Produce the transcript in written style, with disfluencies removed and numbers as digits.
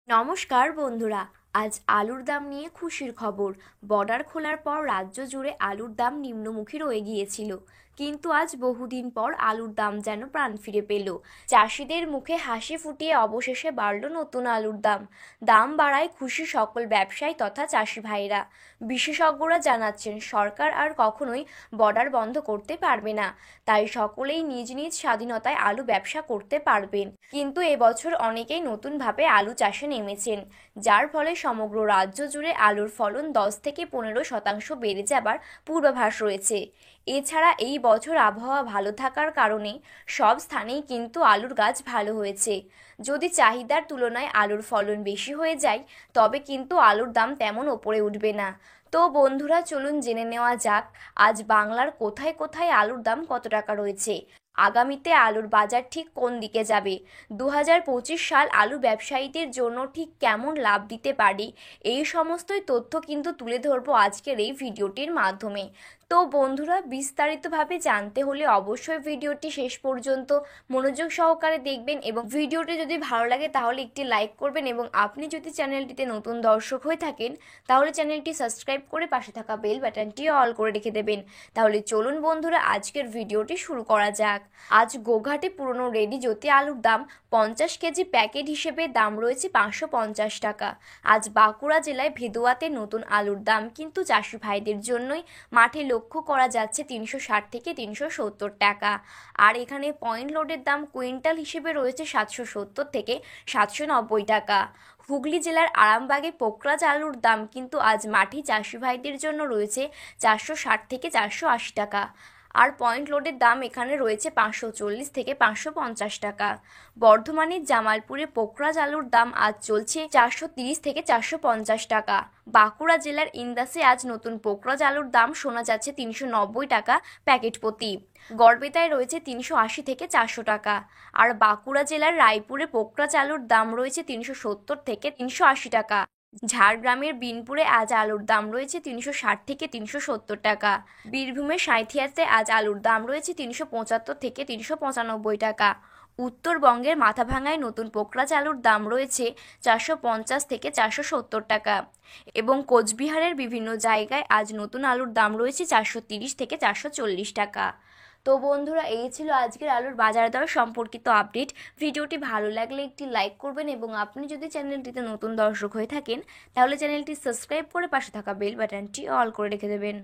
নমস্কার বন্ধুরা। আজ আলুর দাম নিয়ে খুশির খবর। বর্ডার খোলার পর রাজ্য জুড়ে আলুর দাম নিম্নমুখী রয়ে গিয়েছিল, কিন্তু আজ বহুদিন পর আলুর দাম যেন প্রাণ ফিরে পেল। চাষিদের মুখে হাসি ফুটিয়ে অবশেষে বাড়ল নতুন আলুর দাম। দাম বাড়ায় খুশি সকল ব্যবসায়ী তথা চাষি ভাইরা। বিশেষজ্ঞরা জানাচ্ছেন সরকার আর কখনোই বর্ডার বন্ধ করতে পারবে না, তাই সকলেই নিজ নিজ স্বাধীনতায় আলু ব্যবসা করতে পারবেন। কিন্তু এবছর অনেকেই নতুনভাবে আলু চাষে নেমেছেন, যার ফলে সমগ্র রাজ্য জুড়ে আলুর ফলন 10 থেকে 15% বেড়ে যাবার পূর্বাভাস রয়েছে। এছাড়া এই বছর আবহাওয়া ভালো থাকার কারণে সব স্থানেই কিন্তু আলুর গাছ ভালো হয়েছে। যদি চাহিদার তুলনায় আলুর ফলন বেশি হয়ে যায়, তবে কিন্তু আলুর দাম তেমন ওপরে উঠবে না। তো বন্ধুরা, চলুন জেনে নেওয়া যাক আজ বাংলার কোথায় কোথায় আলুর দাম কত টাকা রয়েছে। আগামীতে আলুর বাজার ঠিক কোন দিকে যাবে, 2025 সাল আলু ব্যবসায়ীদের জন্য ঠিক কেমন লাভ দিতে পারে, এই সমস্তই তথ্য কিন্তু তুলে ধরবো আজকের এই ভিডিওটির মাধ্যমে। তো বন্ধুরা, বিস্তারিতভাবে জানতে হলে অবশ্যই ভিডিওটি শেষ পর্যন্ত মনোযোগ সহকারে দেখবেন, এবং ভিডিওটি যদি ভালো লাগে তাহলে একটি লাইক করবেন, এবং আপনি যদি চ্যানেলটিতে নতুন দর্শক হয়ে থাকেন তাহলে চ্যানেলটি সাবস্ক্রাইব করে পাশে থাকা বেল বাটনটি অল করে রেখে দেবেন। তাহলে চলুন বন্ধুরা, আজকের ভিডিওটি শুরু করা যাক। আজ গোঘাটে পুরনো রেডি জ্যোতি আলুর দাম 50 কেজি প্যাকেট হিসেবে দাম রয়েছে 550 টাকা। আজ বাঁকুড়া জেলায় ভেদুয়াতে নতুন আলুর দাম কিন্তু চাষি ভাইদের জন্যই মাঠে লক্ষ্য করা যাচ্ছে 360 থেকে 370 টাকা। আর এখানে পয়েন্ট লোডের দাম কুইন্টাল হিসেবে রয়েছে 770 থেকে 790 টাকা। হুগলি জেলার আরামবাগে পোকরাজ আলুর দাম কিন্তু আজ মাঠে চাষি ভাইদের জন্য রয়েছে 460 থেকে 480 টাকা। আর পয়েন্ট লোডের দাম এখানে রয়েছে 540 থেকে 550 টাকা। বর্ধমানের জামালপুরে পোকরাজ আলুর দাম আজ চলছে 430 থেকে 450 টাকা। বাঁকুড়া জেলার ইন্দাসে আজ নতুন পোকরাজ আলুর দাম শোনা যাচ্ছে 390 টাকা প্যাকেট প্রতি। গড়বেতায় রয়েছে 380 থেকে 400 টাকা। আর বাঁকুড়া জেলার রায়পুরে পোকরাজ আলুর দাম রয়েছে 370 থেকে 380 টাকা। ঝাড়গ্রামের বিনপুরে আজ আলুর দাম রয়েছে 360 থেকে 370 টাকা। বীরভূমের সাঁইথিয়াতে আজ আলুর দাম রয়েছে 375 থেকে 395 টাকা। উত্তরবঙ্গের মাথাভাঙায় নতুন পোকরাজ আলুর দাম রয়েছে 450 থেকে 470 টাকা। এবং কোচবিহারের বিভিন্ন জায়গায় আজ নতুন আলুর দাম রয়েছে 430 থেকে 440 টাকা। তো বন্ধুরা, এই ছিল আজকের আলুর বাজার দর সম্পর্কিত আপডেট। ভিডিওটি ভালো লাগলে একটি লাইক করবেন, এবং আপনি যদি চ্যানেলটিতে নতুন দর্শক হয়ে থাকেন তাহলে চ্যানেলটি সাবস্ক্রাইব করে পাশে থাকা বেল বাটনটি অল করে রেখে দেবেন।